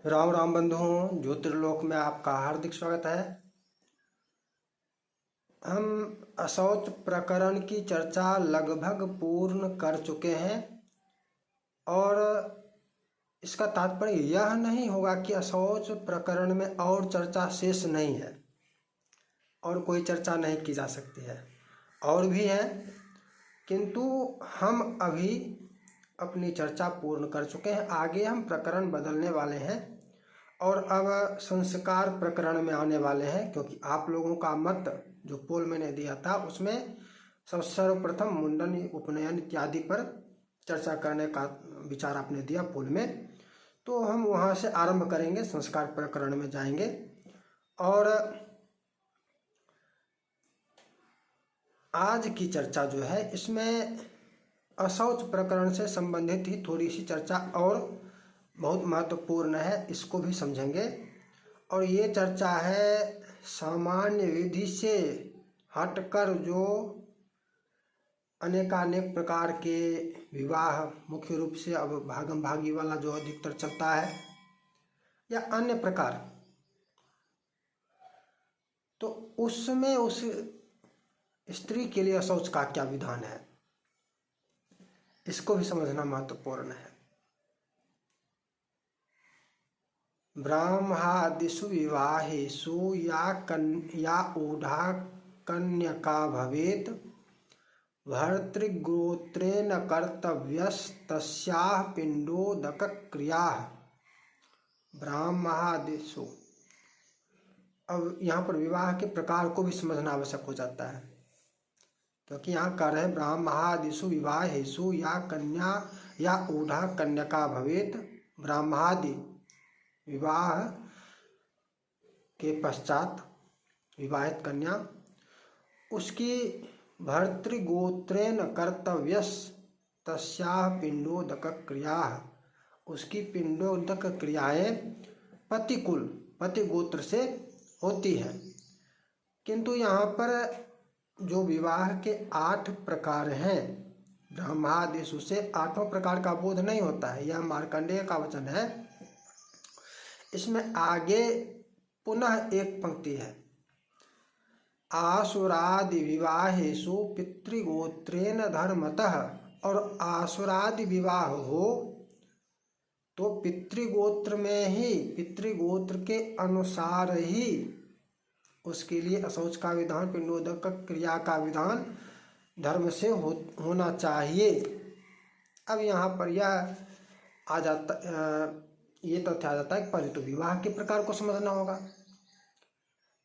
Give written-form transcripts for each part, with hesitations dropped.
राम राम बंधुओं, ज्योतिर्लोक में आपका हार्दिक स्वागत है। हम अशौच प्रकरण की चर्चा लगभग पूर्ण कर चुके हैं और इसका तात्पर्य यह नहीं होगा कि अशौच प्रकरण में और चर्चा शेष नहीं है और कोई चर्चा नहीं की जा सकती है, और भी है, किंतु हम अभी अपनी चर्चा पूर्ण कर चुके हैं। आगे हम प्रकरण बदलने वाले हैं और अब संस्कार प्रकरण में आने वाले हैं, क्योंकि आप लोगों का मत जो पोल मैंने दिया था उसमें सर्वप्रथम मुंडन, उपनयन इत्यादि पर चर्चा करने का विचार आपने दिया पोल में, तो हम वहाँ से आरंभ करेंगे, संस्कार प्रकरण में जाएंगे। और आज की चर्चा जो है इसमें अशौच प्रकरण से संबंधित ही थोड़ी सी चर्चा और बहुत महत्वपूर्ण है, इसको भी समझेंगे। और ये चर्चा है सामान्य विधि से हटकर जो अनेकानेक प्रकार के विवाह, मुख्य रूप से अब भागम भागी वाला जो अधिकतर चलता है या अन्य प्रकार, तो उसमें उस स्त्री के लिए अशौच का क्या विधान है, इसको भी समझना महत्वपूर्ण है। ब्राह्मणादिषु विवाहेषु या ऊढा कन्यका भवेत् भर्तृगोत्रेण कर्तव्यस्तस्याः पिंडोदकक्रियाः। ब्राह्मणादिषु, अब यहाँ पर विवाह के प्रकार को भी समझना आवश्यक हो जाता है, क्योंकि यहाँ कह रहे हैं ब्राह्मणादिषु विवाहेषु या ऊढा कन्यका भवेत्। ब्राह्मणादि विवाह के पश्चात विवाहित कन्या, उसकी भर्तृगोत्रेण कर्तव्यस् तस्याः पिंडोदक क्रिया, उसकी पिंडोदक क्रियाएं पति गोत्र से होती है। किंतु यहाँ पर जो विवाह के 8 प्रकार हैं, ब्रह्मादिषु से 8 प्रकार का बोध नहीं होता है, यह मार्कंडेय का वचन है। इसमें आगे पुनः एक पंक्ति है, आसुरादि विवाहेषु पितृगोत्रेण धर्मतः। और आसुरादि विवाह हो तो पितृगोत्र में ही, पितृगोत्र के अनुसार ही उसके लिए अशौच का विधान, पिंडोदक क्रिया का विधान धर्म से होना चाहिए। अब यहाँ पर यह आ जाता, ये तथ्य आ जाता है कि पहले तो विवाह के प्रकार को समझना होगा।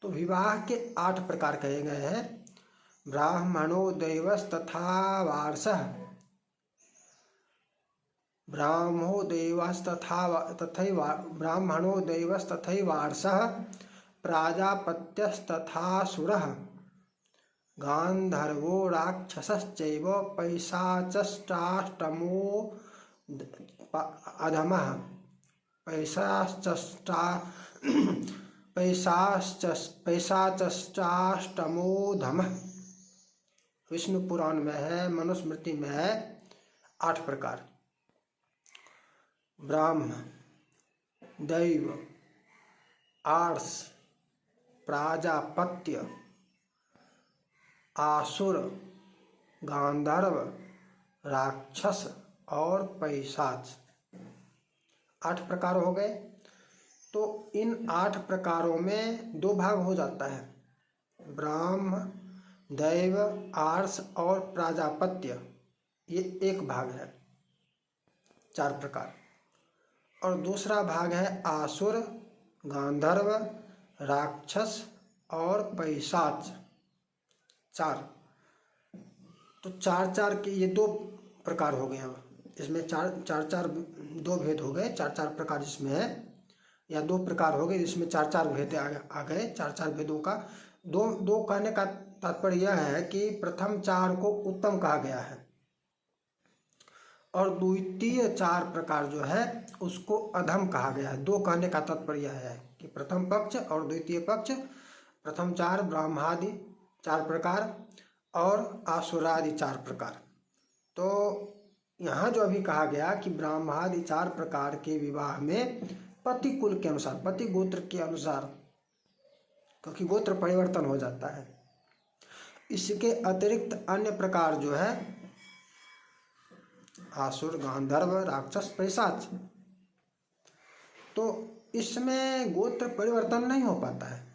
तो विवाह के 8 प्रकार कहे गए हैं। ब्राह्मणो दैवस्तथा वार्षः, ब्राह्मणो दैवस्तथैवार्षः, प्राजापत्यस्तथासुरः, गान्धर्वो राक्षसश्चैव पैशाचष्टाष्टमो अधमः। पैशाचष्टाष्टमोधमः विष्णु पुराण में है, मनुस्मृति में है 8 प्रकार। ब्राह्म, दैव, आर्ष, प्राजापत्य, आसुर, गांधर्व, राक्षस और पैशाच, 8 प्रकार हो गए। तो इन 8 प्रकारों में 2 भाग हो जाता है, ब्राह्म, दैव, आर्ष और प्राजापत्य, ये एक भाग है, 4 प्रकार। और दूसरा भाग है आसुर, गांधर्व, राक्षस और पैशाच, 4। तो 4 के ये 2 प्रकार हो गए। अब इसमें 4 2 भेद हो गए, 4 प्रकार जिसमें है, या 2 प्रकार हो गए जिसमें 4 भेद आ गए। 4 भेदों का दो कहने का तात्पर्य यह है कि प्रथम 4 को उत्तम कहा गया है और द्वितीय 4 प्रकार जो है उसको अधम कहा गया है। 2 कहने का तात्पर्य यह है कि प्रथम पक्ष और द्वितीय पक्ष, प्रथम 4 ब्राह्मादि 4 प्रकार और आसुरादि 4 प्रकार। तो यहाँ जो अभी कहा गया कि ब्राह्मादि 4 प्रकार के विवाह में पति कुल के अनुसार, पति गोत्र के अनुसार, क्योंकि गोत्र परिवर्तन हो जाता है। इसके अतिरिक्त अन्य प्रकार जो है आसुर, गांधर्व, राक्षस, पिशाच, तो इसमें गोत्र परिवर्तन नहीं हो पाता है।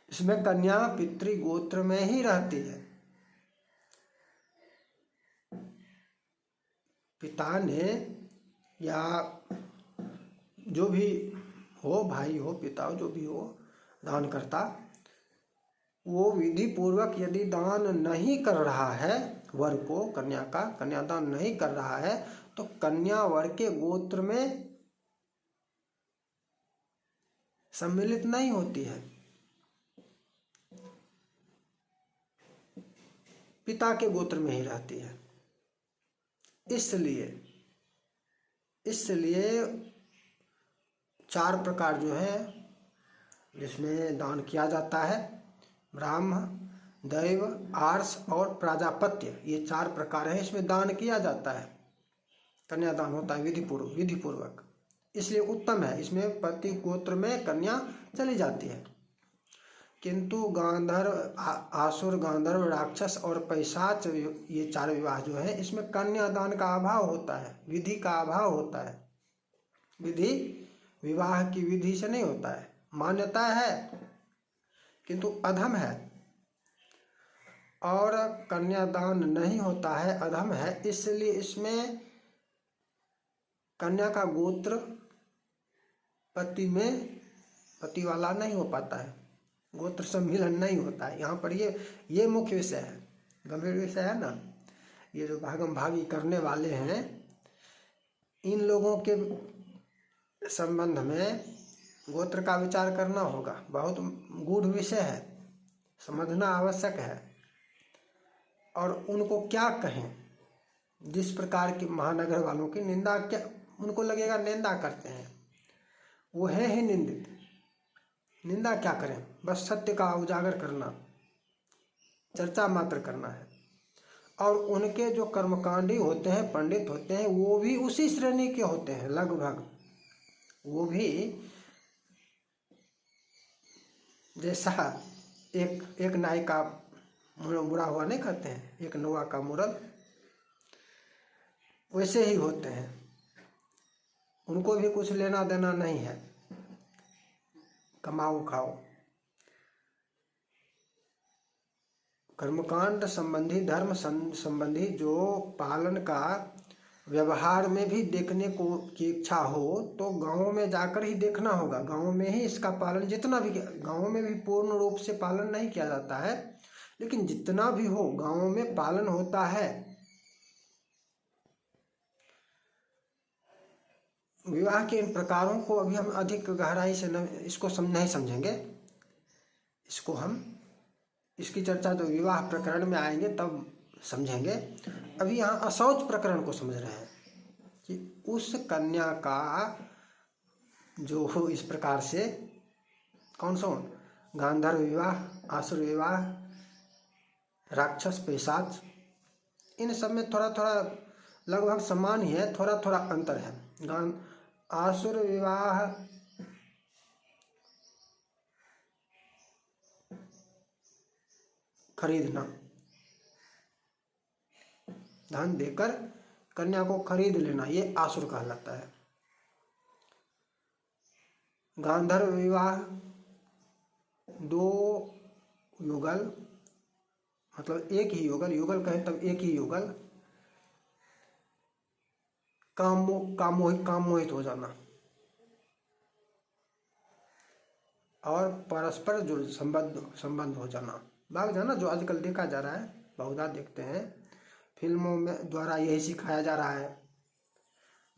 इसमें कन्या पितृ गोत्र में ही रहती है। पिता ने या जो भी हो, भाई हो, पिता हो, जो भी हो, दान करता, वो विधि पूर्वक यदि दान नहीं कर रहा है वर को, कन्या का कन्यादान नहीं कर रहा है, तो कन्या वर के गोत्र में सम्मिलित नहीं होती है, पिता के गोत्र में ही रहती है। इसलिए 4 प्रकार जो है जिसमें दान किया जाता है, ब्राह्म, दैव, आर्ष और प्राजापत्य, ये 4 प्रकार है, इसमें दान किया जाता है, कन्यादान होता है विधि पूर्वक। इसलिए उत्तम है, इसमें पति गोत्र में कन्या चली जाती है। किंतु गांधर्व, आसुर, गांधर्व, राक्षस और पैशाच, ये 4 विवाह जो है, इसमें कन्यादान का अभाव होता है, विधि का अभाव होता है। विधि विवाह की विधि से नहीं होता है, मान्यता है किंतु अधम है, और कन्यादान नहीं होता है, अधम है। इसलिए इसमें कन्या का गोत्र पति वाला नहीं हो पाता है, गोत्र सम्मिलन नहीं होता है। यहाँ पर ये मुख्य विषय है, गंभीर विषय है ना। ये जो भागम भागी करने वाले हैं, इन लोगों के संबंध में गोत्र का विचार करना होगा। बहुत गूढ़ विषय है, समझना आवश्यक है। और उनको क्या कहें, जिस प्रकार के महानगर वालों की निंदा, क्या उनको लगेगा निंदा करते हैं, वो है ही निंदित। निंदा क्या करें, बस सत्य का उजागर करना, चर्चा मात्र करना है। और उनके जो कर्मकांडी होते हैं, पंडित होते हैं, वो भी उसी श्रेणी के होते हैं लगभग। वो भी जैसा एक नाई का बुरा हुआ नहीं कहते हैं, एक नौआ का मुरल, वैसे ही होते हैं। उनको भी कुछ लेना देना नहीं है, कमाओ खाओ। कर्मकांड संबंधी, धर्म संबंधी जो पालन का व्यवहार में भी देखने को की इच्छा हो, तो गाँव में जाकर ही देखना होगा। गाँव में ही इसका पालन, जितना भी, गाँव में भी पूर्ण रूप से पालन नहीं किया जाता है, लेकिन जितना भी हो गाँव में पालन होता है। विवाह के इन प्रकारों को अभी हम अधिक गहराई से इसको नहीं समझेंगे। इसको हम, इसकी चर्चा जो विवाह प्रकरण में आएंगे तब समझेंगे। अभी यहाँ अशौच प्रकरण को समझ रहे हैं कि उस कन्या का जो हो इस प्रकार से, कौन सा, गांधर्व विवाह, आसुर विवाह, राक्षस, पिशाच, इन सब में थोड़ा थोड़ा लगभग समान ही है, थोड़ा थोड़ा अंतर है। आसुर विवाह खरीदना, धन देकर कन्या को खरीद लेना, ये आसुर कहलाता है। गांधर्व विवाह 2 युगल, मतलब एक ही युगल कहें तब एक ही युगल, काम मोहित हो जाना और परस्पर जो संबंध हो जाना, भाग जाना, जो आजकल देखा जा रहा है, बहुधा देखते हैं फिल्मों में द्वारा यही सिखाया जा रहा है।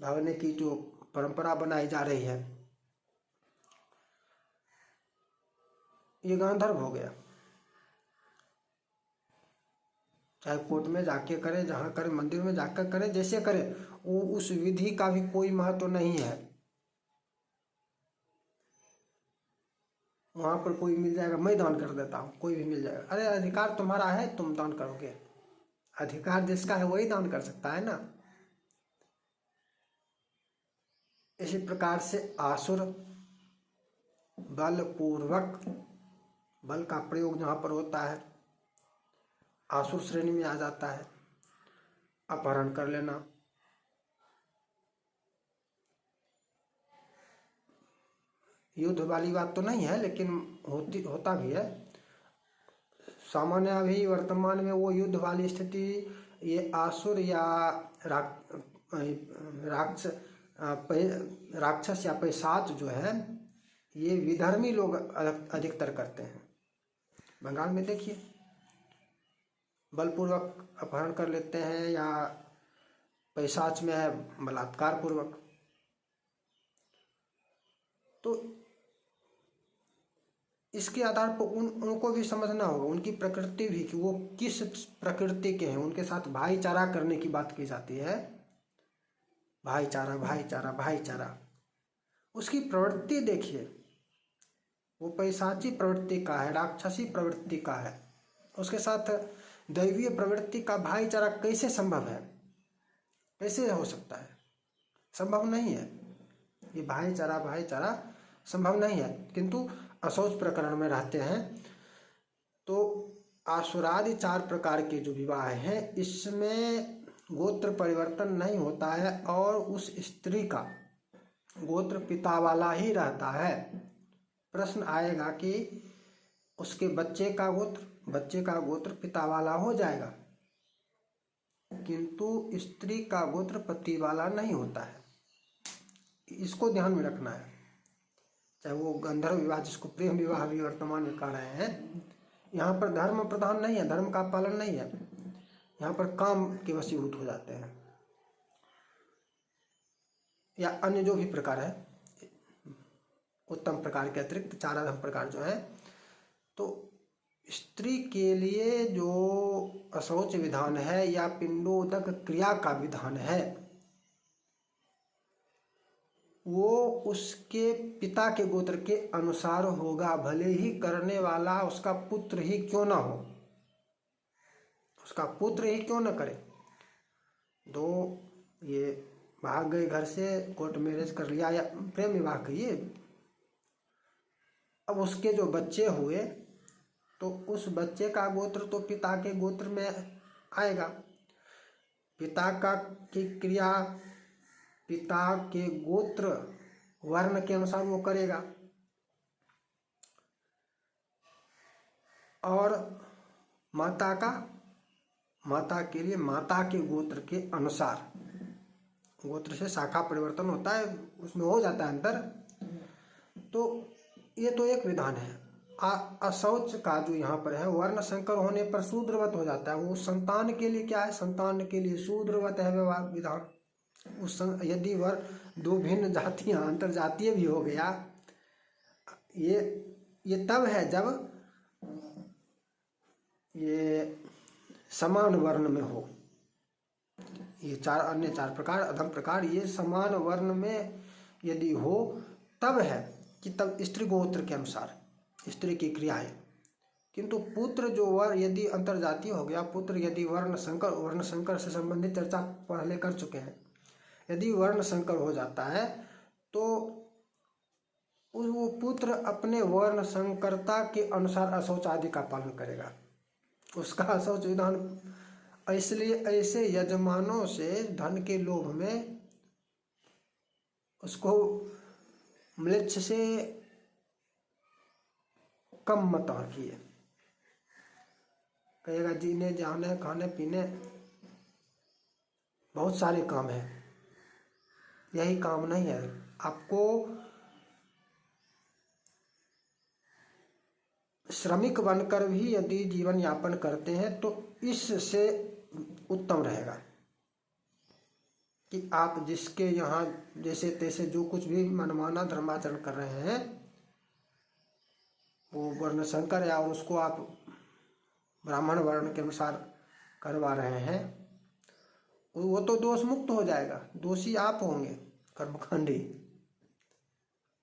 भागने की जो परंपरा बनाई जा रही है, ये गांधर्व हो गया। चाहे कोर्ट में जाके करे, जहाँ करे, मंदिर में जाकर करे, जैसे करे, वो उस विधि का भी कोई महत्व नहीं है। वहाँ पर कोई मिल जाएगा, मैं दान कर देता हूँ, कोई भी मिल जाएगा। अरे अधिकार तुम्हारा है, तुम दान करोगे। अधिकार जिसका है वही दान कर सकता है ना। इसी प्रकार से आसुर बलपूर्वक, बल का प्रयोग जहाँ पर होता है आसुर श्रेणी में आ जाता है। अपहरण कर लेना, युद्ध वाली बात तो नहीं है लेकिन होता भी है। सामान्य अभी वर्तमान में वो युद्ध वाली स्थिति ये आसुर या राक्षस या पैशाच जो है ये विधर्मी लोग अधिकतर करते हैं। बंगाल में देखिए बलपूर्वक अपहरण कर लेते हैं, या पैशाच में है बलात्कार पूर्वक। तो इसके आधार पर उनको भी समझना होगा, उनकी प्रकृति भी, कि वो किस प्रकृति के हैं। उनके साथ भाईचारा करने की बात की जाती है, भाईचारा भाईचारा भाईचारा। उसकी प्रवृत्ति देखिए, वो पैशाची प्रवृत्ति का है, राक्षसी प्रवृत्ति का है। उसके साथ दैवीय प्रवृत्ति का भाईचारा कैसे संभव है? कैसे हो सकता है? संभव नहीं है। ये भाईचारा भाईचारा संभव नहीं है। किंतु अशौच प्रकरण में रहते हैं तो आसुरादि 4 प्रकार के जो विवाह हैं इसमें गोत्र परिवर्तन नहीं होता है और उस स्त्री का गोत्र पिता वाला ही रहता है। प्रश्न आएगा कि उसके बच्चे का गोत्र पिता वाला हो जाएगा, किंतु स्त्री का गोत्र पति वाला नहीं होता है। इसको ध्यान में रखना है। चाहे वो गंधर्व विवाह, जिसको प्रेम विवाह भी वर्तमान में कह रहे हैं, यहाँ पर धर्म प्रधान नहीं है, धर्म का पालन नहीं है, यहाँ पर काम के वशीभूत हो जाते हैं। या अन्य जो भी प्रकार है, उत्तम प्रकार के अतिरिक्त 4 अधम प्रकार जो है, तो स्त्री के लिए जो अशौच विधान है या पिंडोदक क्रिया का विधान है वो उसके पिता के गोत्र के अनुसार होगा, भले ही करने वाला उसका पुत्र ही क्यों ना हो, उसका पुत्र ही क्यों न करे। दो ये भाग गए घर से, कोर्ट मैरिज कर लिया या प्रेम विवाह कहिए, अब उसके जो बच्चे हुए तो उस बच्चे का गोत्र तो पिता के गोत्र में आएगा। पिता का की क्रिया पिता के गोत्र वर्ण के अनुसार वो करेगा, और माता के लिए माता के गोत्र के अनुसार, गोत्र से शाखा परिवर्तन होता है, उसमें हो जाता है अंतर। तो ये तो एक विधान है। अशौच का जो यहाँ पर है, वर्ण संकर होने पर शूद्रवत हो जाता है। वो संतान के लिए क्या है? संतान के लिए शूद्रवत है विवाह विधान। यदि वर्ण 2 भिन्न जातियां अंतर जातीय भी हो गया, ये तब है जब ये समान वर्ण में हो। ये 4 अन्य 4 प्रकार अधम प्रकार ये समान वर्ण में यदि हो तब है कि तब स्त्री गोत्र के अनुसार स्त्री की क्रिया है। किंतु पुत्र जो वर्ण यदि अंतर जातीय हो गया, पुत्र यदि वर्ण संकर से संबंधित चर्चा पहले कर चुके हैं। यदि वर्ण संकर हो जाता है तो वो पुत्र अपने वर्ण संकरता के अनुसार अशौच आदि का पालन करेगा। उसका अशौच विधान, इसलिए ऐसे यजमानों से धन के लोभ में उसको म्लेच्छ से कम मत आंकिए। कहेगा जीने जाने खाने पीने बहुत सारे काम हैं, यही काम नहीं है। आपको श्रमिक बनकर भी यदि जीवन यापन करते हैं तो इससे उत्तम रहेगा कि आप जिसके यहाँ जैसे तैसे जो कुछ भी मनमाना धर्माचरण कर रहे हैं वो वर्ण संकर है और उसको आप ब्राह्मण वर्ण के अनुसार करवा रहे हैं, वो तो दोष मुक्त हो जाएगा। दोषी आप होंगे कर्मकांडी।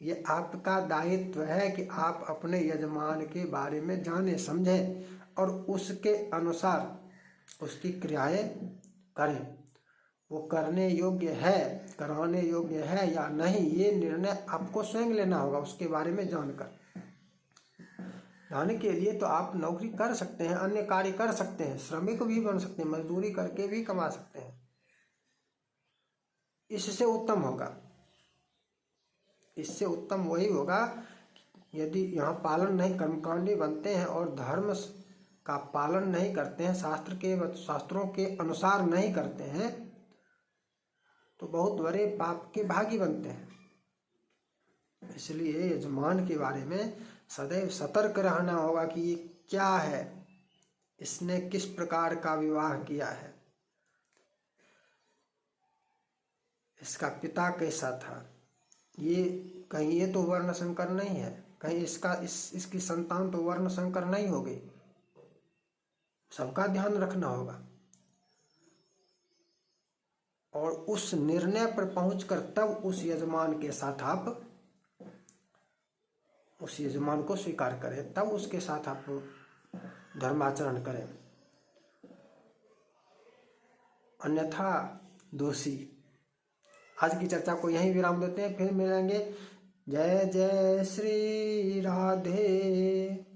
ये आपका दायित्व है कि आप अपने यजमान के बारे में जाने समझें और उसके अनुसार उसकी क्रियाएं करें। वो करने योग्य है, कराने योग्य है या नहीं, ये निर्णय आपको स्वयं लेना होगा। उसके बारे में जानने के लिए तो आप नौकरी कर सकते हैं, अन्य कार्य कर सकते हैं, श्रमिक भी बन सकते हैं, मजदूरी करके भी कमा सकते हैं। इससे उत्तम होगा, इससे उत्तम वही होगा यदि यहाँ पालन नहीं, कर्मकांडी बनते हैं और धर्म का पालन नहीं करते हैं, शास्त्रों के अनुसार नहीं करते हैं, तो बहुत बड़े पाप के भागी बनते हैं। इसलिए यजमान के बारे में सदैव सतर्क रहना होगा कि ये क्या है, इसने किस प्रकार का विवाह किया है, इसका पिता कैसा था, ये कहीं ये तो वर्ण संकर नहीं है, कहीं इसकी संतान तो वर्ण संकर नहीं होगी। सबका ध्यान रखना होगा और उस निर्णय पर पहुंचकर तब उस यजमान के साथ आप उस यजमान को स्वीकार करें, तब उसके साथ आप धर्माचरण करें, अन्यथा दोषी। आज की चर्चा को यहीं विराम देते हैं, फिर मिलेंगे। जय जय श्री राधे।